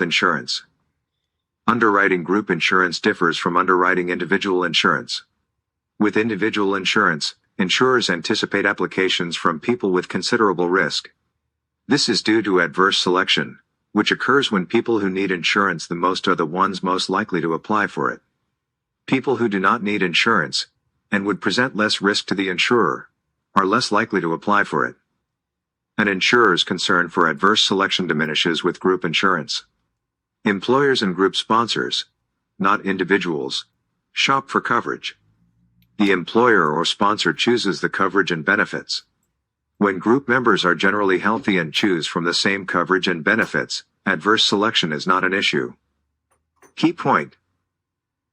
insurance. Underwriting group insurance differs from underwriting individual insurance. With individual insurance, insurers anticipate applications from people with considerable risk. This is due to adverse selection, which occurs when people who need insurance the most are the ones most likely to apply for it. People who do not need insurance, and would present less risk to the insurer, are less likely to apply for it. An insurer's concern for adverse selection diminishes with group insurance. Employers and group sponsors, not individuals, shop for coverage. The employer or sponsor chooses the coverage and benefits. When group members are generally healthy and choose from the same coverage and benefits, adverse selection is not an issue. Key point: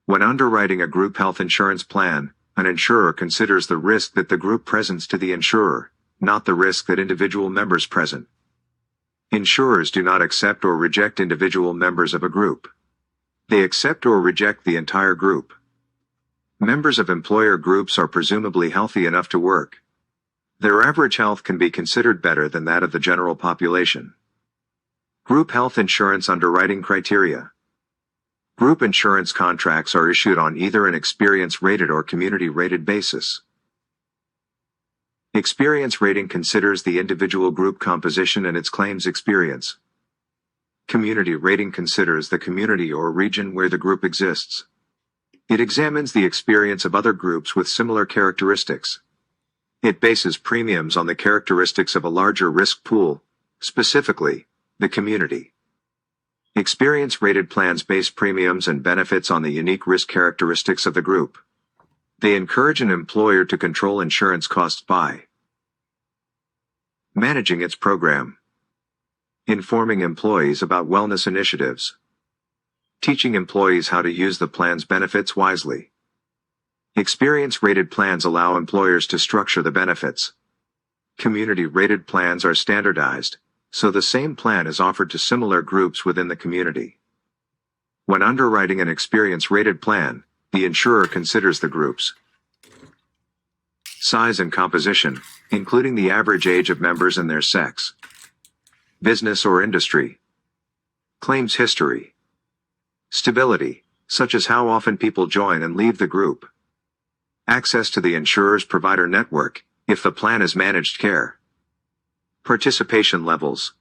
when underwriting a group health insurance plan, an insurer considers the risk that the group presents to the insurer, not the risk that individual members present. Insurers do not accept or reject individual members of a group. They accept or reject the entire group. Members of employer groups are presumably healthy enough to work. Their average health can be considered better than that of the general population. Group health insurance underwriting criteria. Group insurance contracts are issued on either an experience-rated or community-rated basis. Experience rating considers the individual group composition and its claims experience. Community rating considers the community or region where the group exists. It examines the experience of other groups with similar characteristics. It bases premiums on the characteristics of a larger risk pool, specifically, the community. Experience-rated plans base premiums and benefits on the unique risk characteristics of the group. They encourage an employer to control insurance costs by managing its program, informing employees about wellness initiatives, teaching employees how to use the plan's benefits wisely. Experience-rated plans allow employers to structure the benefits. Community-rated plans are standardized, so the same plan is offered to similar groups within the community. When underwriting an experience-rated plan, the insurer considers the group's size and composition, including the average age of members and their sex, business or industry, claims history, stability, such as how often people join and leave the group, access to the insurer's provider network, if the plan is managed care, participation levels,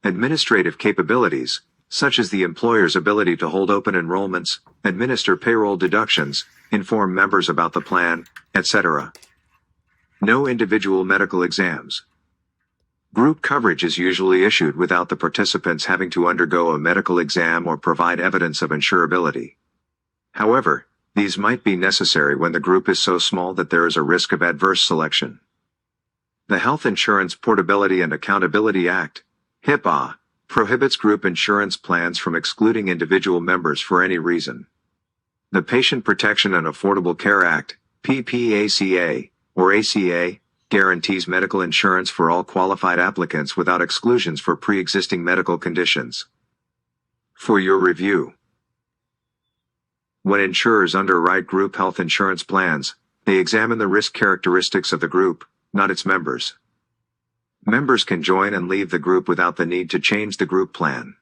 administrative capabilities, such as the employer's ability to hold open enrollments, administer payroll deductions, inform members about the plan, etc. No individual medical exams. Group coverage is usually issued without the participants having to undergo a medical exam or provide evidence of insurability. However, these might be necessary when the group is so small that there is a risk of adverse selection. The Health Insurance Portability and Accountability Act, HIPAA, prohibits group insurance plans from excluding individual members for any reason. The Patient Protection and Affordable Care Act, PPACA, or ACA, guarantees medical insurance for all qualified applicants without exclusions for pre-existing medical conditions. For your review: when insurers underwrite group health insurance plans, they examine the risk characteristics of the group, not its members. Members can join and leave the group without the need to change the group plan.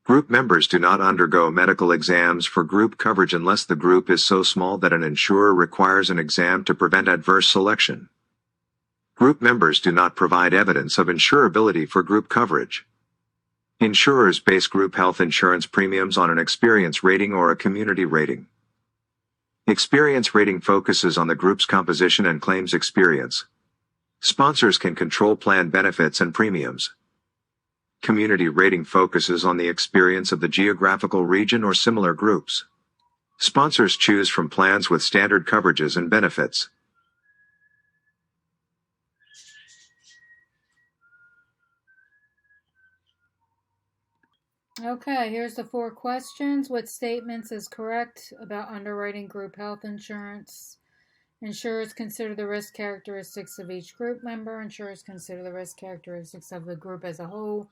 Group members do not undergo medical exams for group coverage unless the group is so small that an insurer requires an exam to prevent adverse selection. Group members do not provide evidence of insurability for group coverage. Insurers base group health insurance premiums on an experience rating or a community rating. Experience rating focuses on the group's composition and claims experience. Sponsors can control plan benefits and premiums. Community rating focuses on the experience of the geographical region or similar groups. Sponsors choose from plans with standard coverages and benefits. Okay, here's the 4 questions. What statements is correct about underwriting group health insurance? Insurers consider the risk characteristics of each group member. Insurers consider the risk characteristics of the group as a whole.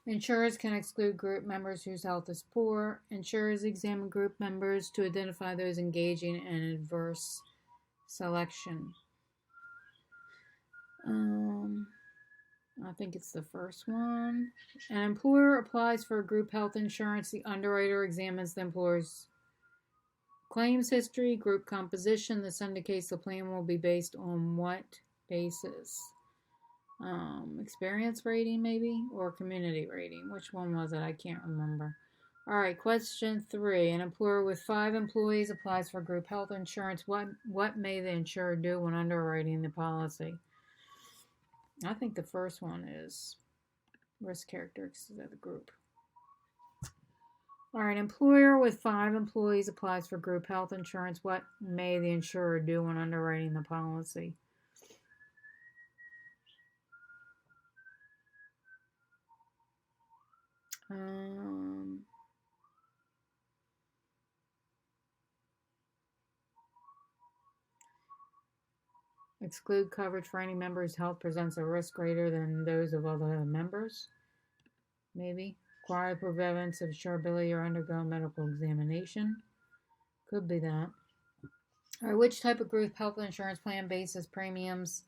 Insurers can exclude group members whose health is poor. Insurers examine group members to identify those engaging in adverse selection. I think it's the first one. An employer applies for group health insurance. The underwriter examines the employer's claims history, group composition. This indicates the plan will be based on what basis? Experience rating, maybe, or community rating. Which one was it? I can't remember. All right, question 3. An employer with 5 employees applies for group health insurance. What may the insurer do when underwriting the policy? I think the first one is risk characteristics of the group. All right, employer with 5 employees applies for group health insurance. What may the insurer do when underwriting the policy? Exclude coverage for any member whose health presents a risk greater than those of other members. Maybe. Require proof evidence of insurability or undergo medical examination. Could be that. All right, which type of group health insurance plan bases premiums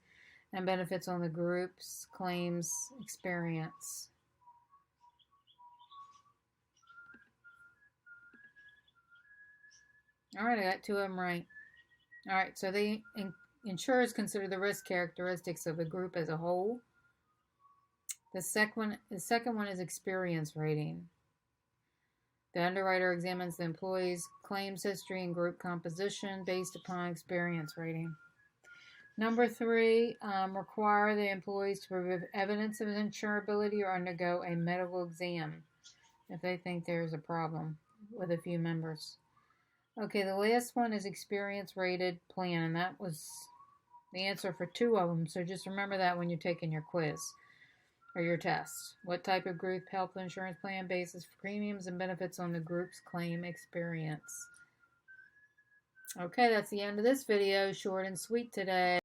and benefits on the group's claims experience? All right, I got 2 of them right. All right, so the insurers consider the risk characteristics of the group as a whole. The second one is experience rating. The underwriter examines the employee's claims history and group composition based upon experience rating. Number 3, require the employees to prove evidence of insurability or undergo a medical exam if they think there's a problem with a few members. Okay, the last one is experience rated plan, and that was the answer for 2 of them, so just remember that when you're taking your quiz or your test. What type of group health insurance plan bases premiums and benefits on the group's claim experience? Okay, that's the end of this video. Short and sweet today.